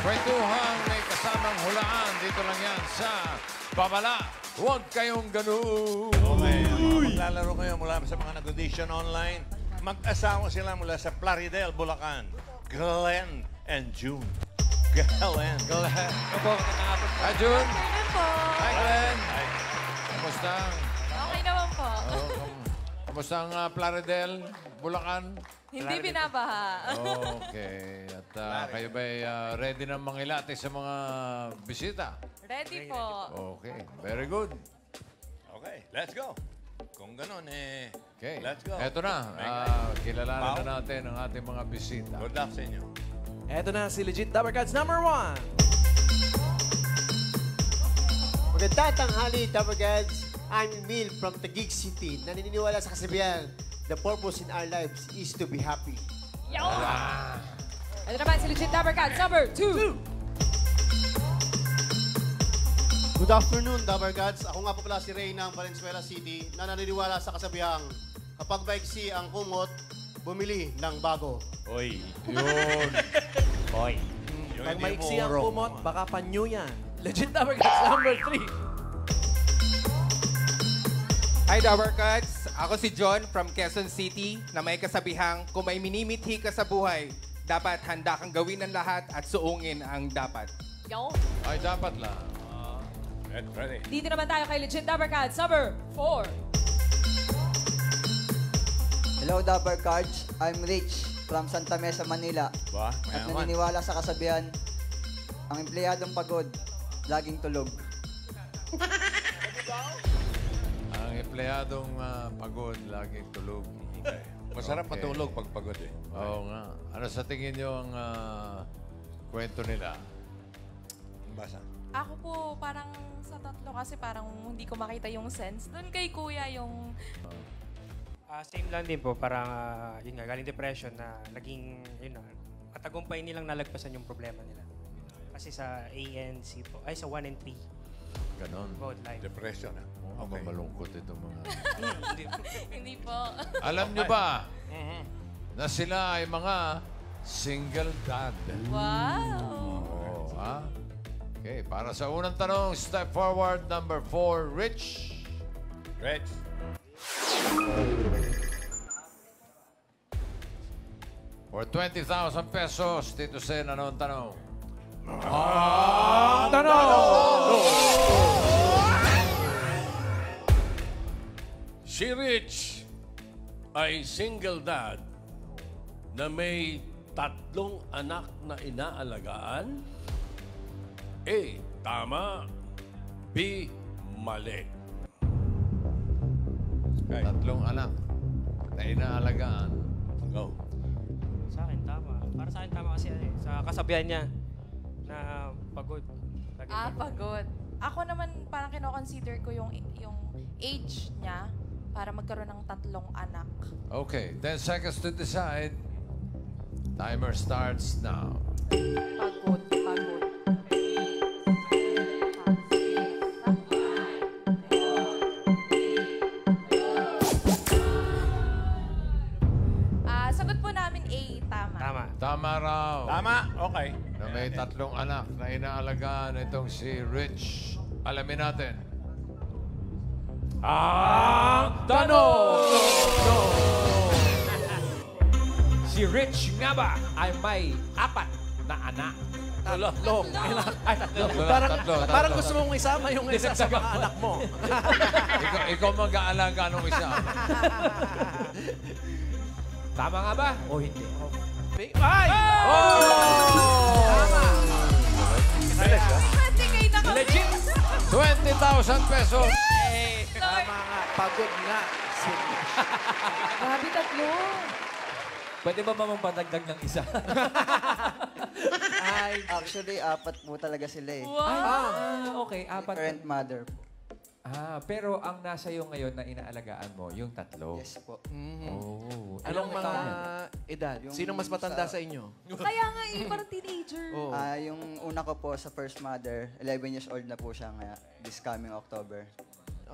Kwentuhan may kasamang hulaan. Dito lang yan sa Babala. Huwag kayong ganun. Okay, maglalaro kayo mula sa mga nag-audition online. Mag-asawa sila mula sa Plaridel, Bulacan. Glenn and June. Glenn. Glenn. Hi, June. Ganun po. Hi, Glenn. Kamusta? Okay naman po. Kamusta ang Plaridel, Bulacan? Hindi binabaha. Okay. At kayo ba'y ready na mangilati sa mga bisita? Ready po. Okay. Very good. Okay, let's go. Kung ganun, Okay. let's go. Eto na. Kilalanan na natin ang ating mga bisita. Good luck sa inyo. Eto na si Legit Dabber Gods number 1. Magandang tanghali, Dabber Gods. I'm Emil from Taguig City. Naniniwala sa kasabihan, the purpose in our lives is to be happy. Yo! Ito naman si Legit Dabber Gods number 2. Good afternoon, Dabber Gods. Ako nga po pala si Ray ng Valenzuela City na naniniwala sa kasabihang kapag maigsi ang kumot, bumili ng bago. Oy. Yun. Oy. Pag maiksi ang kumot, baka panyo yan. Legit Dabber Gods number 3. Hi, Dabber Gods. Ako si John from Quezon City na may kasabihang kung may minimithi ka sa buhay, dapat handa kang gawin ang lahat at suungin ang dapat. Yo! Ay, dapat lang. Ready. Dito naman tayo kay Legit Dabber Gods number 4. Hello, Dabber Cards. I'm Rich from Santa Mesa, Manila. Ba? At Mayaman. naniniwala sa kasabihan, ang empleyadong pagod, laging tulog. Ang empleyadong pagod, laging tulog. Masarap Okay. matulog pag pagod eh. Oo nga. Ano sa tingin nyo ang kwento nila? Basa. Ako po, parang sa tatlo kasi parang hindi ko makita yung sense. Doon kay Kuya yung... Same lang din po, parang yun nga, galing depression na naging, yun na, matagumpay nilang nalagpasan yung problema nila. Kasi sa ANC po, ay sa 1 and 3, Ganon. about life. Depression ah. Okay. Malungkot ito mga... Hindi po. Hindi po. Alam nyo ba na sila ay mga single dad? Wow! Oo, ha? Okay, para sa unang tanong, step forward, number 4, Rich. Rich. For 20,000 pesos, Tito Sen, ano ang tanong? Si Rich ay single dad na may 3 anak na inaalagaan. A. Tama. B. Mali. Okay. 3 anak na inaalagaan. Go. Sa akin, tama. Para sa akin, tama kasi sa kasabihan niya na pagod. Pagod. Ako naman parang kino-consider ko yung age niya para magkaroon ng 3 anak. Okay, 10 seconds to decide. Timer starts now. Pagod. Sagot po namin A, tama. Tama. Tama raw. Tama? Okay. Na may 3 anak na inaalagaan itong si Rich. Alamin natin. Ang tanong! Si Rich nga ba ay may 4 na anak? Tatlo. Ay, tatlo. Parang gusto mong isama yung isa sa mga anak mo. ikaw mag-aalaga nung isa. Tama nga ba o hindi? Ay! Tama! Kasi kayo na kami. Legit! 20,000 pesos. Tama nga. Pagod nga. Grabe, 3. Pwede ba magpadagdag ng isa? Ay, Actually, 4 po talaga sila eh. Wow! Okay, 4. Current mother po. Pero ang nasa iyo ngayon na inaalagaan mo, yung 3. Yes po. Oh. anong mga taon yan? edad? Yung Sino mas matanda sa- sa inyo? Kaya nga parang teenager. Oh. Yung una ko po sa first mother, 11 years old na po siya this coming October.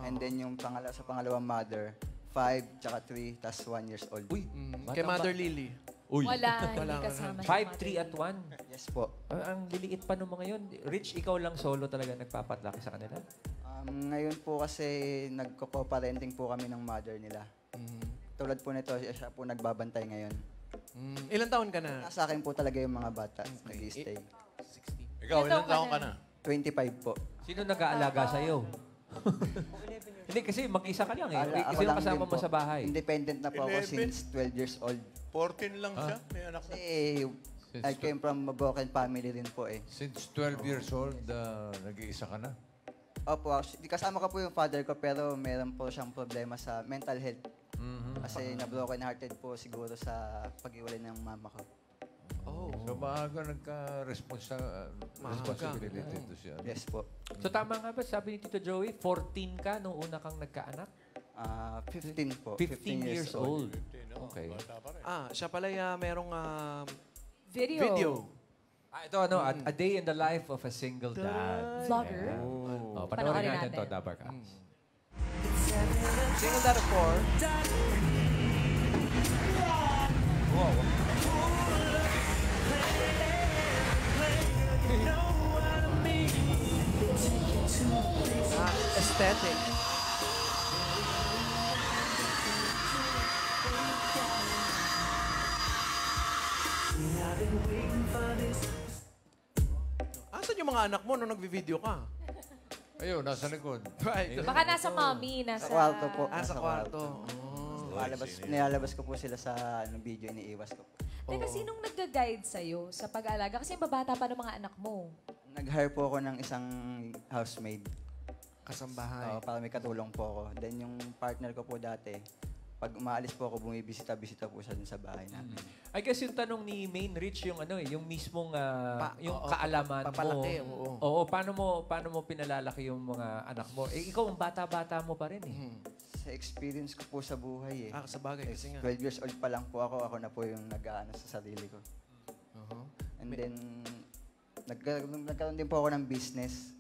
And then yung sa pangalawang mother, 5, tsaka 3, tas 1 years old. Uy, kay Mother Lily. Uy. Wala, hindi kasama. 5, 3 at 1. Yes po. Ang liliit pa nung mga yun. Rich, ikaw lang solo talaga nagpapatlaki sa kanila? Ngayon po kasi nagko-co-parenting po kami ng mother nila. Tulad po nito, siya po nagbabantay ngayon. Ilan taon ka na? Sa akin po talaga yung mga bata nag-stay. Ikaw, ilang taon ka na? 25 po. Sino nag-aalaga sa'yo? Hindi, kasi mag-isa ka lang eh. Ako Sino lang kasama din mo po. sa bahay? Independent na po ako 11? since 12 years old. 14 lang siya. May anak na. I came from a broken family rin po eh. Since 12 years old, nag-iisa ka na? Opo, actually, kasama ko po yung father ko pero meron po siyang problema sa mental health. Kasi na-broken hearted po siguro sa pag-iwalay ng mama ko. So maaga responsibility to siya. Yes po. So tama nga ba, sabi ni Tito Joey, 14 ka nung una kang nagkaanak? 15 po. 15 years old. Okay. Siya pala merong Video. Ito A Day in the Life of a Single Dad. Vlogger. Panoorin Panoorin natin natin. to, Dabarcats. single dad of 4. Aesthetic. Asan yung mga anak mo nung nagvi-video ka? Ayun, nasa likod. Right. Baka nasa mommy, nasa... Sa kwarto po. Sa kwarto. Nilalabas ko po sila sa video, iniiwas ko po. Teka, sinong nag-guide sa'yo sa pag-aalaga? Kasi babata pa ng mga anak mo. Nag-hire po ako ng isang housemaid. Kasambahay. Para may katulong po ako. Then yung partner ko po dati, pag umaalis po ako, bumibisita-bisita po siya dun sa bahay namin. I guess yung tanong ni Main Rich, yung yung mismong yung kaalaman papalaki, mo. Oo, paano mo pinalalaki yung mga anak mo? Eh, ikaw, ang bata-bata mo pa rin eh. Sa experience ko po sa buhay eh. Sa bagay kasi nga. 12 years old pa lang po ako na po yung nag-aano sa sarili ko. And then, nagkaroon din po ako ng business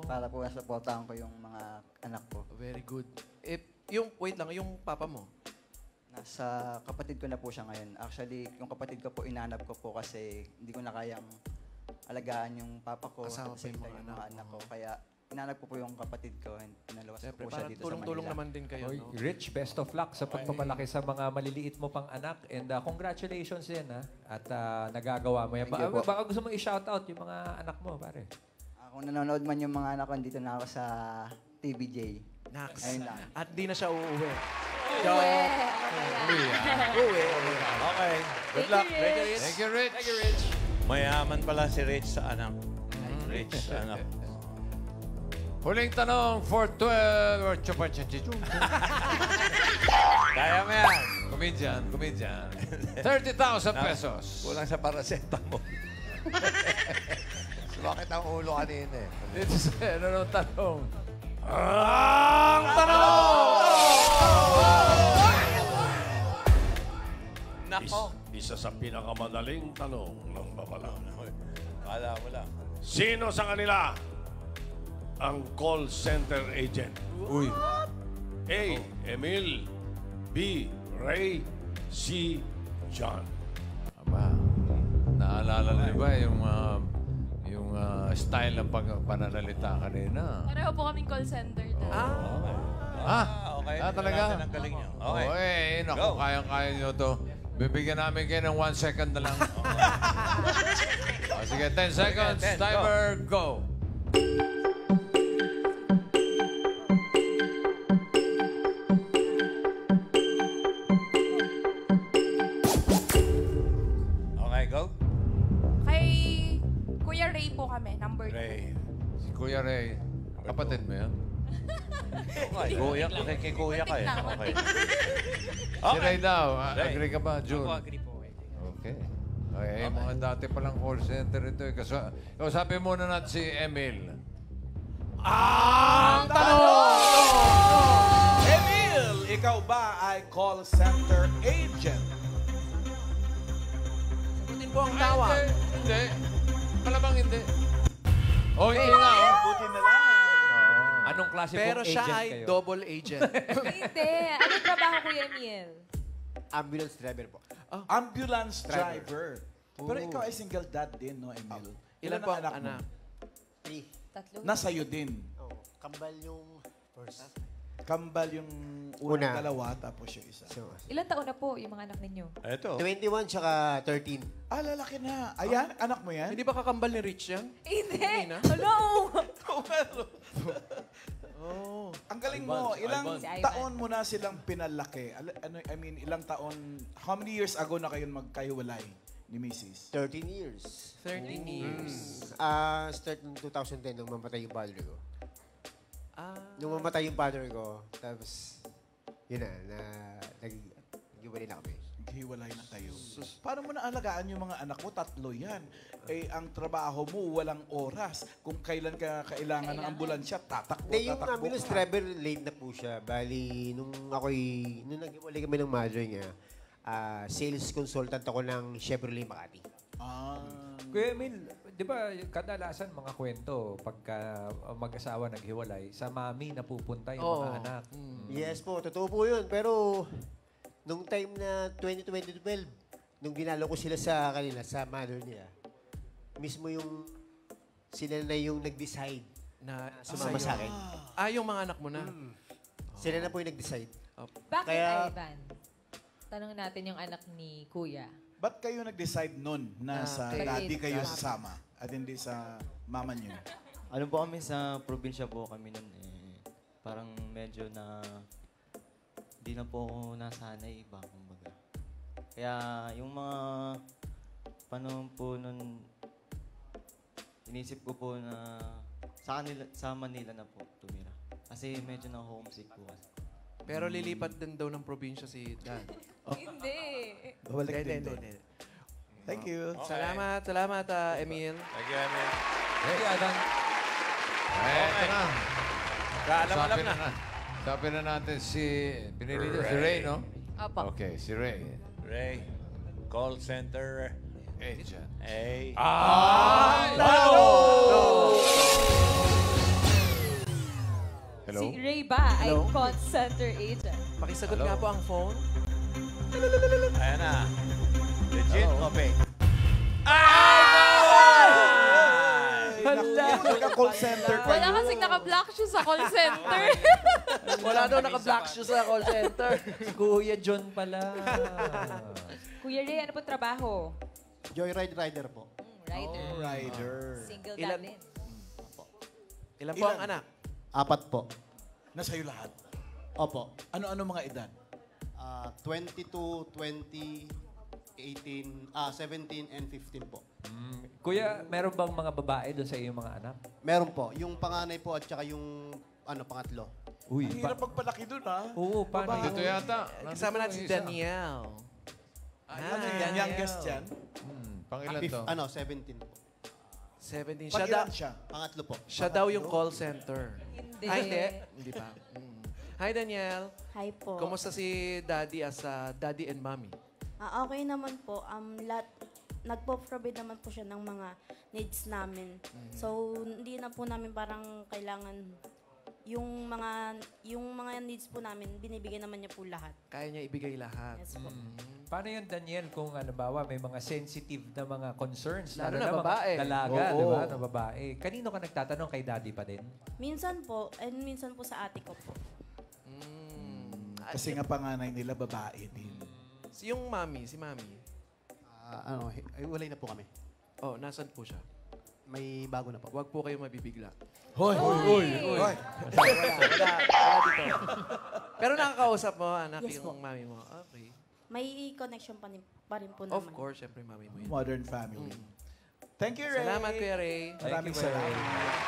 para po supportahan ko yung mga anak ko. Very good. Wait lang, yung papa mo? Nasa kapatid ko na po siya ngayon. Actually, yung kapatid ko po, inanap ko po kasi hindi ko na kayang alagaan yung papa ko. Kasama at the same pa yung time mga anak ko. Kaya, inanap ko po yung kapatid ko and pinalawas ko po siya dito sa Manila. Tulong-tulong naman din kayo, Oy, no? Rich, best of luck sa pagpapalaki sa mga maliliit mo pang anak. And congratulations din, ha? At nagagawa mo yan. Thank you po. Baka gusto mo i-shoutout yung mga anak mo, pare. Kung nanonood man yung mga anak ko, dito na ako sa TVJ. Nax. Ayun lang. At di na siya uuwi. Okay. Good luck. Thank you, Rich. Thank you, Rich. Mayaman pala si Rich sa anak. Rich sa anak. Huling tanong for 12 or chupachachichu. Kaya mo yan. Comedian. 30,000 pesos. Kulang sa paracetamol. Bakit ang ulo kanina eh? Dito sa ng tanong. Ang tanong! Nako. Isa sa pinakamadaling tanong ng babala. Kala mo lang. Sino sa kanila ang call center agent? Uy. A. Emil. B. Ray. C. John. Aba, naalala niyo ba yung style ng pananalita kanina? Pareho po kaming call center dati. Okay. Talaga? Ang galing niyo. Okay. Okay, naku, kayang-kaya niyo to. Bibigyan namin kayo ng 1 second na lang. Sige, 10 seconds. Okay, 10, Timer, go. Okay, go. Kay Kuya Ray po kami, number 2. Ray. Si Kuya Ray, kapatid mo yan? Okay. Kuya, kay kuya ka eh. Okay. Si Ray daw. Ray. Agree ka ba, June? Agree po. Okay. Okay, mga dati palang call center ito. Kausapin muna natin si Emil. Ang tanong! Emil, ikaw ba ay call center agent? Sagutin po ang tawa. Hindi. Malamang hindi. Hindi nga. Buti na lang. Anong klase Pero pong siya agent ay kayo? double agent. Hindi. Anong trabaho, Kuya Emil? Ambulance driver po. Ambulance driver. Pero ikaw ay single dad din, no, Emil? Ilan po ang mo? anak? 3. Tatlo. Nasa'yo din. Oh, kambal yung first. Kambal yung unang dalawa, tapos yung isa. Ilan taon na po yung mga anak ninyo? Ito. 21 tsaka 13. Ah, lalaki na. Ayan, anak mo yan? Hindi ba kakambal ni Rich yan? Hindi. na? Hello! Oh. Ang galing mo. Ilang Si Ivan. taon mo na silang pinalaki? Ilang taon, how many years ago na kayo magkahiwalay ni Mrs.? 13 years. 13 years. Start ng 2010 nung mamatay yung father ko. Nung mamatay yung father ko, tapos, yun nag-iwalay na kami. Naghiwalay na kayo. Paano mo naalagaan yung mga anak mo? 3 yan. Eh, ang trabaho mo, walang oras. Kung kailan ka kailangan ng ambulansya, tatakbo, Hindi, yung tatakbo ambulance ka. driver, late na po siya. Bali, nung nag-iwalay kami ng mother niya, sales consultant ako ng Chevrolet Makati. Kuya Emil, di ba kadalasan mga kwento pagka mag-asawa naghiwalay, sa mami napupunta yung mga anak. Yes po, totoo po yun. Pero, nung time na 2012, nung dinalo ko sila sa kanila, sa mother niya, mismo yung sila na yung nag-decide Na sumama sa akin. yung mga anak mo na. Sila na po yung nag-decide. Bakit, Kaya- Ivan? Tanong natin yung anak ni Kuya. Ba't kayo nag-decide nun na sa okay. daddy kayo sasama at hindi sa mama niyo? Ano po kami sa probinsya po kami nun parang medyo na di na po ako nasanay ba kumbaga. Kaya yung mga panahon po nun inisip ko po na sa Manila na po tumira. Kasi medyo na homesick po kasi. Pero lilipat din daw ng probinsya si Dad. Hindi. Bawalik din doon. Thank you. Salamat, Emil. Thank you, Emil. Hey, Adan. Ito na. Kaalam-alam na. Sabi na natin pinili niyo si Ray, no? Opo. Okay, si Ray. Ray, call center Agent. Hello? Si Ray ba ay call center agent? Pakisagot nga po ang phone. Ayan na. Legit o fake? Naka-call center kayo. Wala kasing naka-block shoe sa call center. Wala daw naka-black shoes sa call center. Kuya John pala. Kuya Ray, ano po trabaho? Joyride rider po. Rider. Rider. Single Ilan- dad din. Ilan po ang anak? 4 po. Nasa'yo lahat. Opo. Ano-ano mga edad? 22, 20, 18, 17, and 15 po. Kuya, meron bang mga babae doon sa iyong mga anak? Meron po. Yung panganay po at saka yung pangatlo. Uy, Ang hirap magpalaki dun, ha? Oo, paano Dito yata. Kasama natin si Danielle. Ano yan? Youngest yan? Pangilan to? 17 po. 17. Pag-ilan siya? Pangatlo po. Siya daw yung call center. Hindi. Hindi. Hindi pa. Hi, Danielle. Hi po. Kumusta si Daddy as Daddy and Mommy? Okay naman po. Nagpo-provide naman po siya ng mga needs namin. So, hindi na po namin parang kailangan yung mga needs po namin, binibigay naman niya po lahat. Kaya niya ibigay lahat. Yes po. Paano yun, Daniel, kung halimbawa may mga sensitive na mga concerns? Lalo na mga babae. dalaga, Oo. di ba? Na babae. Kanino ka nagtatanong? Kay daddy pa din? Minsan po, and minsan po sa ate ko po. Kasi nga panganay nila, babae din. Yung Mommy, si Mommy. Walay na po kami. Oh, nasan po siya? May bago na po. Huwag po kayo mabibigla. Hoy! Wala dito. Pero nakakausap mo, anak, Yes yung po. Mommy mo. Okay. May connection pa rin po Of naman. course, syempre Mommy mo yun. Modern family. Thank you, Ray. Salamat, Kuya Ray. Maraming Kuya Ray. salamat.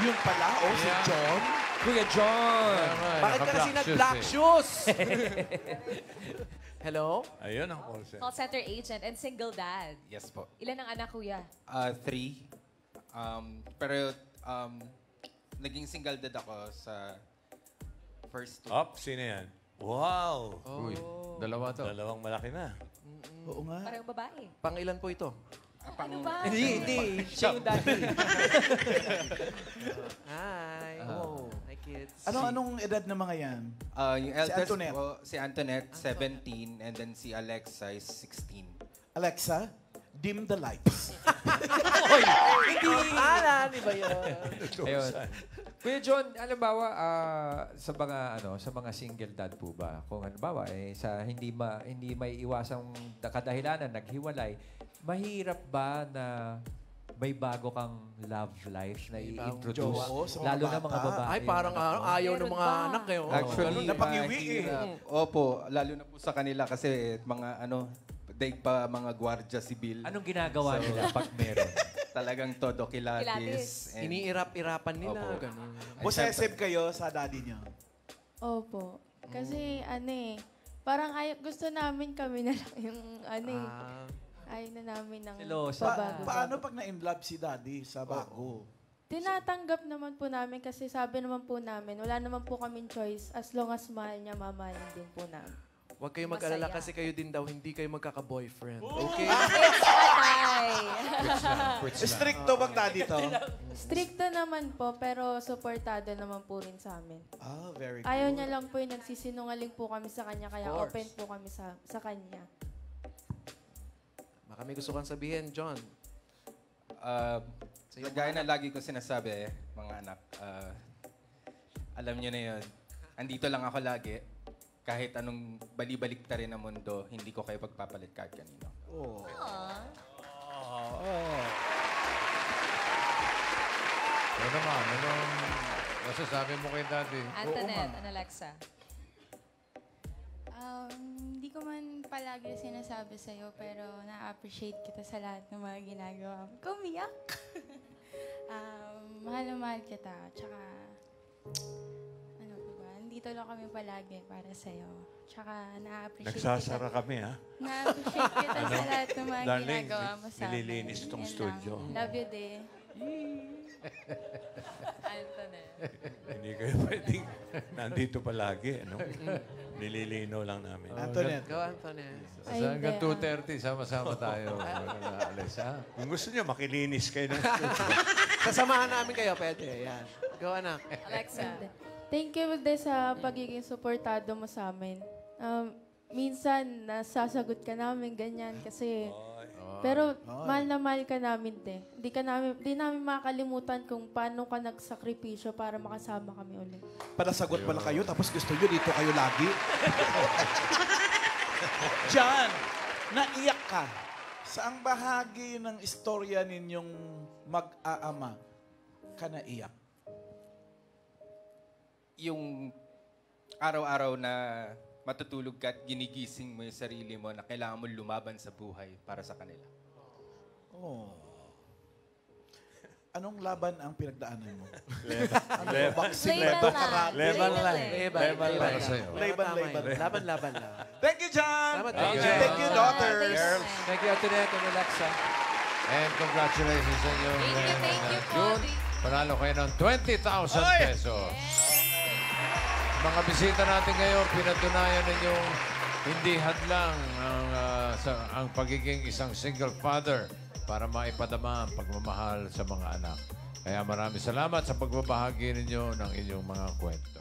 Yung pala, si John. Kuya John! Bakit ka kasi nag-black shoes? Hello? Ayun ang call center. Call center agent and single dad. Yes po. Ilan ang anak, Kuya? 3. Pero naging single dad ako sa first 2. Up, sino yan? Wow! Uy, dalawa to. Dalawang malaki na. Oo nga. Parang babae. Pangilan po ito? Ano ba? Hindi. Siya yung daddy. Hi. Oh. Hi, kids. Anong edad ng mga yan? Yung Si eldest Antoinette. po, si Antoinette, 17, and then si Alexa is 16. Alexa, dim the lights. Di ba yun? Ayun. Kuya John, halimbawa, sa mga single dad po ba? Kung halimbawa, sa hindi may iwasang kadahilanan, naghiwalay, mahirap ba na may bago kang love life na i-introduce? jowa, sa mga Lalo na mga bata. babae. Ay, parang ayaw ng mga anak eh. Actually, napangiwi mahirap. Opo, lalo na po sa kanila kasi mga daig pa mga gwardiya sibil. Anong ginagawa nila pag meron? Talagang todo kilatis. and- Iniirap-irapan nila. Opo. Ganun. Possessive kayo sa daddy niyo? Opo. Kasi parang gusto namin kami na lang yung ayaw na namin ng Selosa. babago. Paano pag na-inlove si daddy sa bago? Tinatanggap naman po namin kasi sabi naman po namin, wala naman po kaming choice as long as mahal niya, mamahalin din po namin. Huwag kayo mag-alala kasi kayo din daw, hindi kayo magkaka-boyfriend. Okay? Stricto bang daddy to? Stricto naman po, pero supportado naman po rin sa amin. Very good. Ayaw niya lang po yung nagsisinungaling po kami sa kanya, kaya Of course. open po kami sa kanya. Baka may gusto kang sabihin, John. Gaya na lagi ko sinasabi, mga anak, alam nyo na yun, andito lang ako lagi. Kahit anong balibalik ta rin ng mundo, hindi ko kayo pagpapalit kahit kanino. Ano naman, anong masasabi mo kay daddy? Antoinette, and Alexa. Hindi ko man palagi sinasabi sa'yo, pero na-appreciate kita sa lahat ng mga ginagawa mo. Kumiyak! Mahal na mahal kita. Tsaka, dito lang kami palagi para sa'yo. Tsaka, na-appreciate Nagsasara kita. kami, ha? Na-appreciate kita sa lahat ng mga Darling, ginagawa mo sa amin. nililinis tong Yan studio. lang. Love you, de. Hindi kayo pwedeng nandito palagi, ano? Nililino lang namin. Antoinette. Go, Antoinette. Hanggang 2:30, sama-sama tayo. Alis, ha? Kung gusto niyo, makilinis kayo ng studio. Sasamahan namin kayo, pwede. Yan. Go, anak. Alexa. Thank you din sa pagiging suportado mo sa amin. Minsan, nasasagot ka namin ganyan kasi... Pero mahal na mahal ka namin, te. Di namin makakalimutan kung paano ka nagsakripisyo para makasama kami ulit. Panasagot pala kayo, tapos gusto nyo dito kayo lagi. John, naiyak ka. Saang bahagi ng istorya ninyong mag-aama ka naiyak? Yung araw-araw na matutulog ka at ginigising mo yung sarili mo na kailangan mo lumaban sa buhay para sa kanila. Oh. Anong laban ang pinagdaanan mo? Boxing level. Laban lang. Thank you, John. Thank you, daughters. Thank you, Antoinette and Alexa. And congratulations sa inyo. Thank you, June, panalo kayo ng 20,000 pesos. Mga bisita natin ngayon, pinatunayan ninyong hindi hadlang ang pagiging isang single father para maipadama ang pagmamahal sa mga anak. Kaya maraming salamat sa pagbabahagi ninyo ng inyong mga kwento.